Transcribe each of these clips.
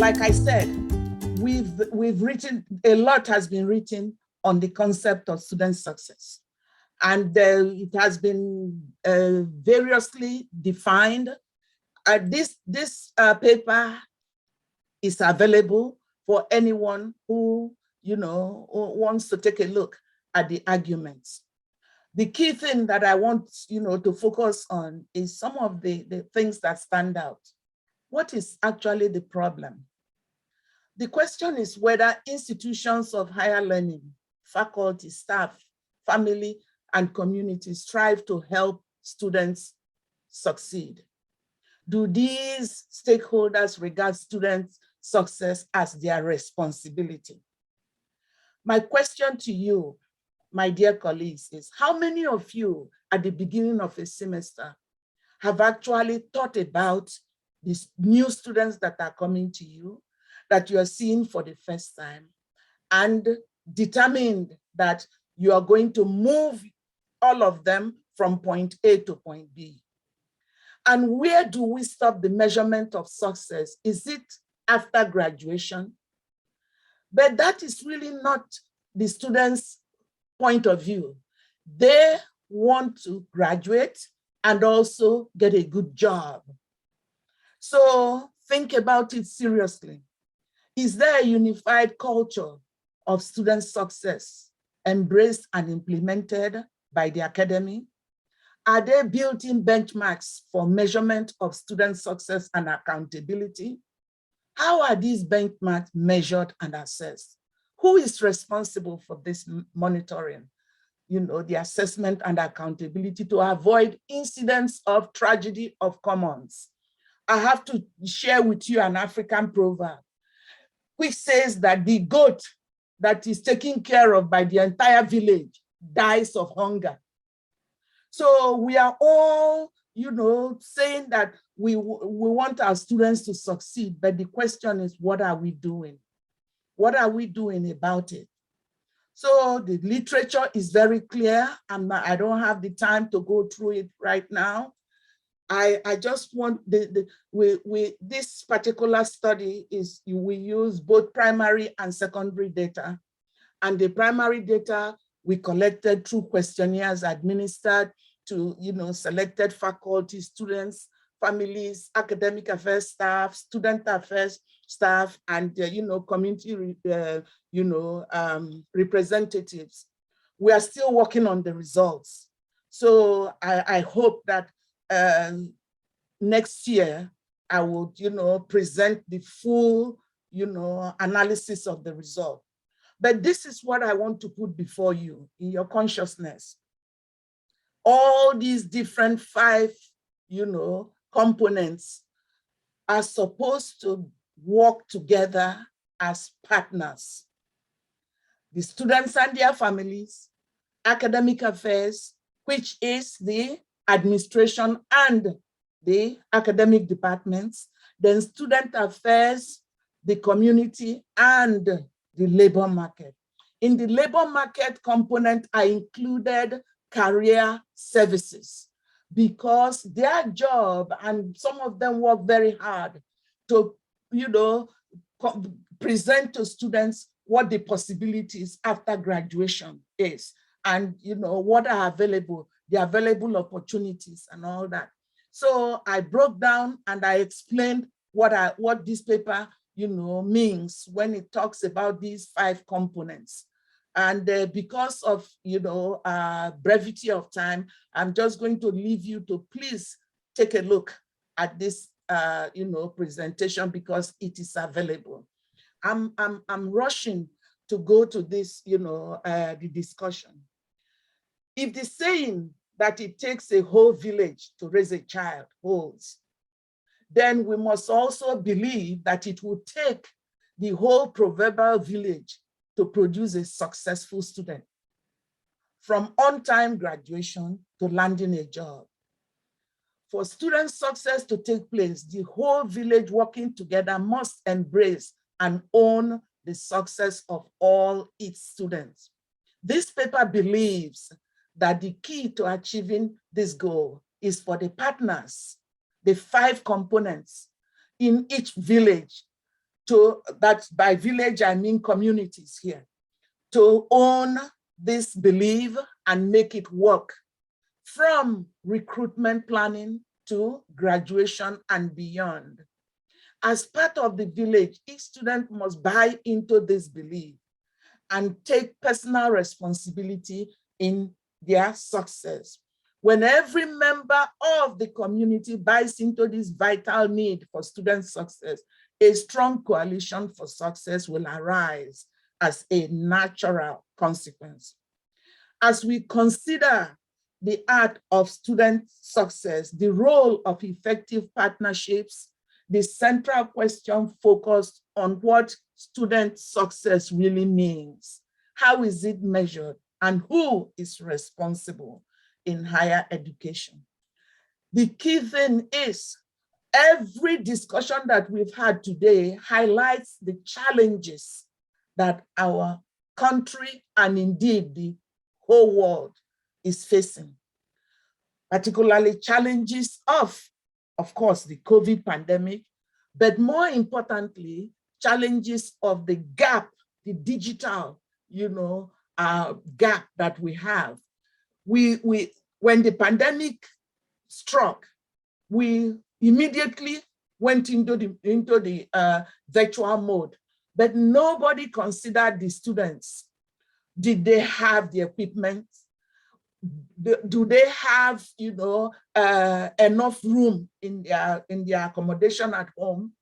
like I said, we've written, a lot has been written on the concept of student success. And it has been variously defined. This paper is available for anyone who, who wants to take a look at the arguments. The key thing that I want, to focus on is some of the things that stand out. What is actually the problem? The question is whether institutions of higher learning, faculty, staff, family, and community strive to help students succeed. Do these stakeholders regard students' success as their responsibility? My question to you, my dear colleagues, is how many of you at the beginning of a semester have actually thought about these new students that are coming to you, that you are seeing for the first time, and determined that you are going to move all of them from point A to point B? And where do we stop the measurement of success? Is it after graduation? But that is really not the students' point of view. They want to graduate and also get a good job. So think about it seriously. Is there a unified culture of student success embraced and implemented by the academy? Are there built-in benchmarks for measurement of student success and accountability? How are these benchmarks measured and assessed? Who is responsible for this monitoring? The assessment and accountability to avoid incidents of tragedy of commons. I have to share with you an African proverb, which says that the goat that is taken care of by the entire village dies of hunger. So we are all, saying that we want our students to succeed, but the question is, what are we doing? What are we doing about it? So the literature is very clear, and I don't have the time to go through it right now. I just want this particular study we use both primary and secondary data, and the primary data we collected through questionnaires administered to selected faculty, students, families, academic affairs staff, student affairs staff, and community representatives. We are still working on the results. So I hope that next year I will present the full analysis of the result. But this is what I want to put before you in your consciousness. All these different 5 components are supposed to work together as partners. The students and their families, academic affairs, which is the administration and the academic departments, then student affairs, the community, and the labor market. In the labor market component, I included career services, because their job, and some of them work very hard to, present to students what the possibilities after graduation is, and what are available, the available opportunities and all that. So I broke down and I explained what this paper, means when it talks about these 5 components. And because of, brevity of time, I'm just going to leave you to please take a look at this, presentation, because it is available. I'm rushing to go to this, the discussion. If the saying that it takes a whole village to raise a child holds, then we must also believe that it will take the whole proverbial village to produce a successful student, from on-time graduation to landing a job. For student success to take place, the whole village working together must embrace and own the success of all its students. This paper believes that the key to achieving this goal is for the partners, the 5 components in each village, that by village, I mean communities here, to own this belief and make it work from recruitment planning to graduation and beyond. As part of the village, each student must buy into this belief and take personal responsibility in their success. When every member of the community buys into this vital need for student success, a strong coalition for success will arise as a natural consequence. As we consider the art of student success, the role of effective partnerships, the central question focused on what student success really means. How is it measured and who is responsible in higher education? The key thing is every discussion that we've had today highlights the challenges that our country and indeed the whole world is facing, particularly challenges of course, the COVID pandemic, but more importantly, challenges of the gap, the digital, gap that we have. When the pandemic struck, we immediately went into the virtual mode, but nobody considered the students. Did they have the equipment? Do they have, enough room in their accommodation at home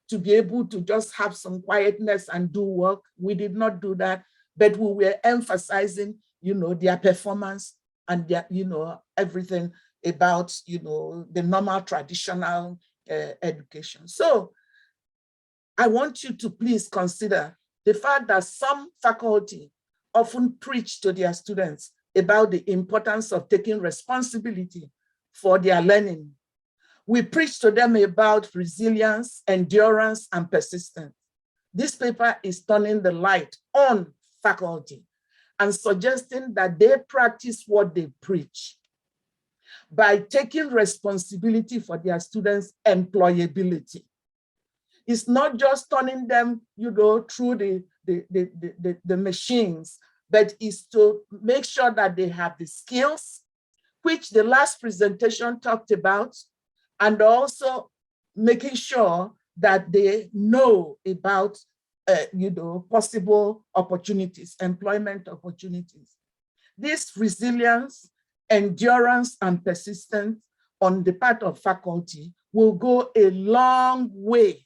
to be able to just have some quietness and do work? We did not do that, but we were emphasizing, their performance and their, everything about, the normal traditional education. So I want you to please consider the fact that some faculty often preach to their students about the importance of taking responsibility for their learning. We preach to them about resilience, endurance, and persistence. This paper is turning the light on faculty and suggesting that they practice what they preach by taking responsibility for their students' employability. It's not just turning them, through the machines, but is to make sure that they have the skills, which the last presentation talked about, and also making sure that they know about, possible opportunities, employment opportunities. This resilience, endurance, and persistence on the part of faculty will go a long way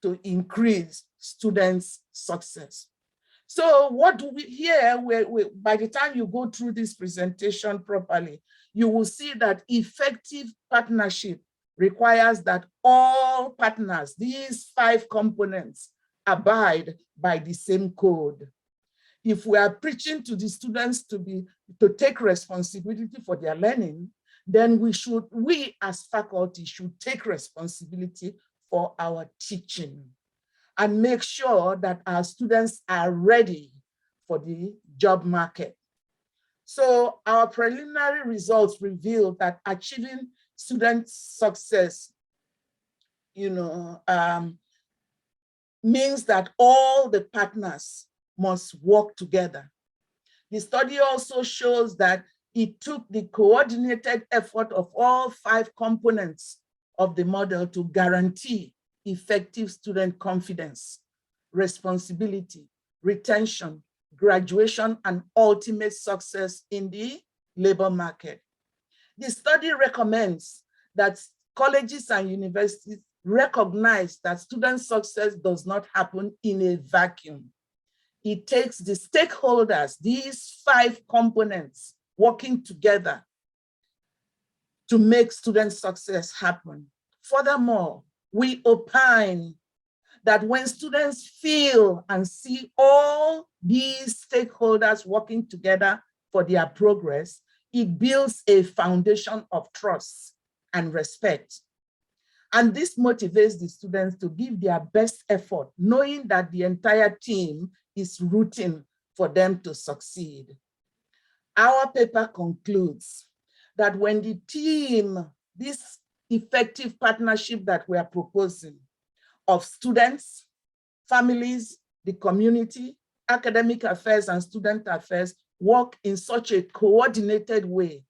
to increase students' success. So what do we hear? By the time you go through this presentation properly, you will see that effective partnership requires that all partners, these 5 components, abide by the same code. If we are preaching to the students to take responsibility for their learning, then we as faculty should take responsibility for our teaching and make sure that our students are ready for the job market. So our preliminary results reveal that achieving student success, means that all the partners must work together. The study also shows that it took the coordinated effort of all 5 components of the model to guarantee effective student confidence, responsibility, retention, graduation, and ultimate success in the labor market. The study recommends that colleges and universities recognize that student success does not happen in a vacuum. It takes the stakeholders, these 5 components, working together to make student success happen. Furthermore, we opine that when students feel and see all these stakeholders working together for their progress, it builds a foundation of trust and respect. And this motivates the students to give their best effort, knowing that the entire team is rooting for them to succeed. Our paper concludes that when the team, this effective partnership that we are proposing of students, families, the community, academic affairs, and student affairs work in such a coordinated way,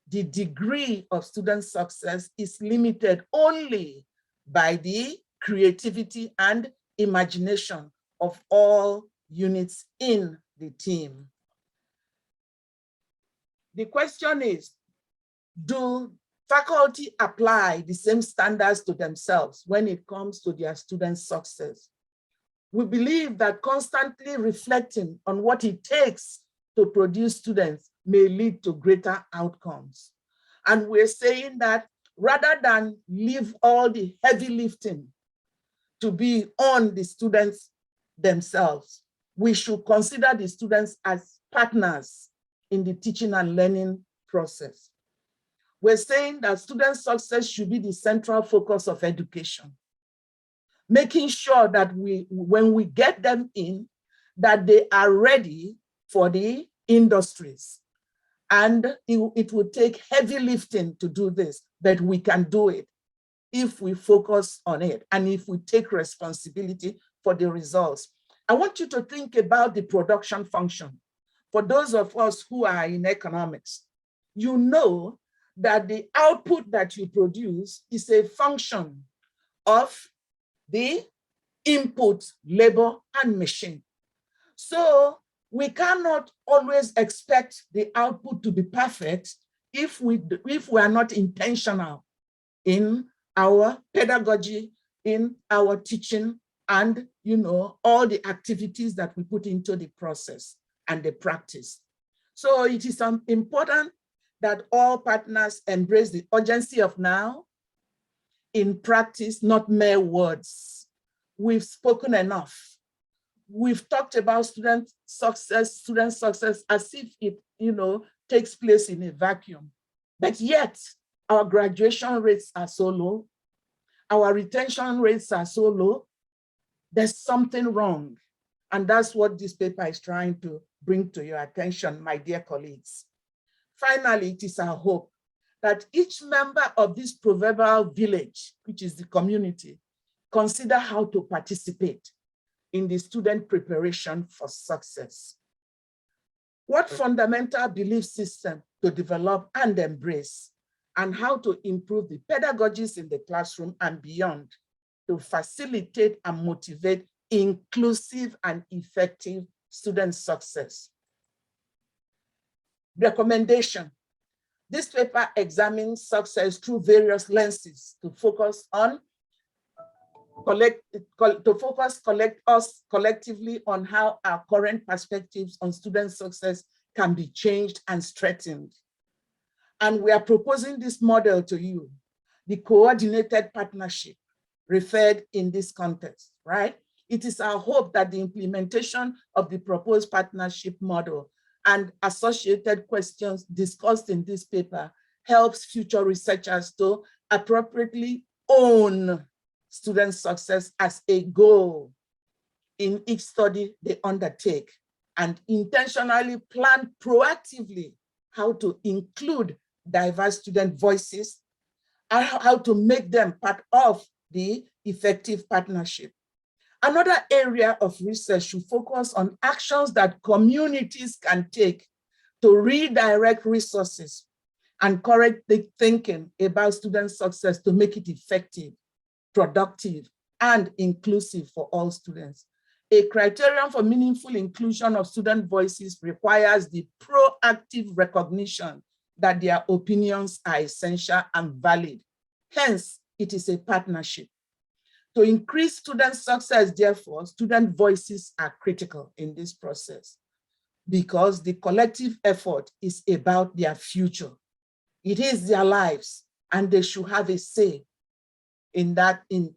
the degree of student success is limited only by the creativity and imagination of all units in the team. The question is, do faculty apply the same standards to themselves when it comes to their student success? We believe that constantly reflecting on what it takes to produce students may lead to greater outcomes. And we're saying that rather than leave all the heavy lifting to be on the students themselves, we should consider the students as partners in the teaching and learning process. We're saying that student success should be the central focus of education, making sure that when we get them in, that they are ready for the industries. And it will take heavy lifting to do this, but we can do it if we focus on it and if we take responsibility for the results. I want you to think about the production function. For those of us who are in economics, you know that the output that you produce is a function of the input, labor, and machine. So we cannot always expect the output to be perfect if we are not intentional in our pedagogy, in our teaching, and all the activities that we put into the process and the practice. So it is important that all partners embrace the urgency of now in practice, not mere words. We've spoken enough. We've talked about student success as if it, takes place in a vacuum. But yet, our graduation rates are so low. Our retention rates are so low. There's something wrong. And that's what this paper is trying to bring to your attention, my dear colleagues. Finally, it is our hope that each member of this proverbial village, which is the community, consider how to participate in the student preparation for success. What fundamental belief system to develop and embrace, and how to improve the pedagogies in the classroom and beyond to facilitate and motivate inclusive and effective student success. Recommendation. This paper examines success through various lenses to focus on us collectively on how our current perspectives on student success can be changed and strengthened. And we are proposing this model to you, the coordinated partnership referred in this context, right? It is our hope that the implementation of the proposed partnership model and associated questions discussed in this paper helps future researchers to appropriately own student success as a goal in each study they undertake, and intentionally plan proactively how to include diverse student voices and how to make them part of the effective partnership. Another area of research should focus on actions that communities can take to redirect resources and correct the thinking about student success to make it effective, productive, and inclusive for all students. A criterion for meaningful inclusion of student voices requires the proactive recognition that their opinions are essential and valid. Hence, it is a partnership. To increase student success, therefore, student voices are critical in this process because the collective effort is about their future. It is their lives, and they should have a say in that, in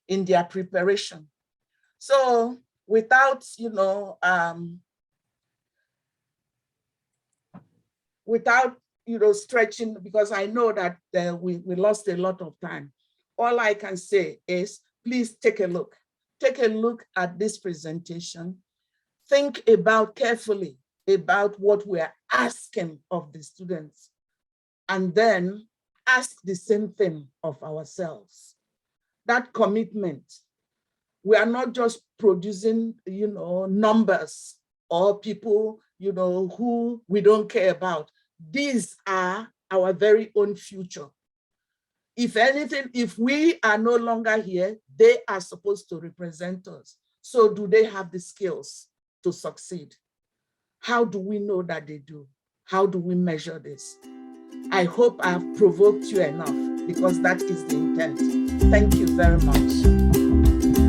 their preparation. So without, stretching, because I know that we lost a lot of time. All I can say is, please take a look. Take a look at this presentation. Think carefully about what we are asking of the students, and then ask the same thing of ourselves. That commitment We are not just producing, numbers or people, who we don't care about. These are our very own future. If anything, if we are no longer here, they are supposed to represent us. So do they have the skills to succeed? How do we know that they do? How do we measure this? I hope I have provoked you enough, because that is the intent. Thank you very much.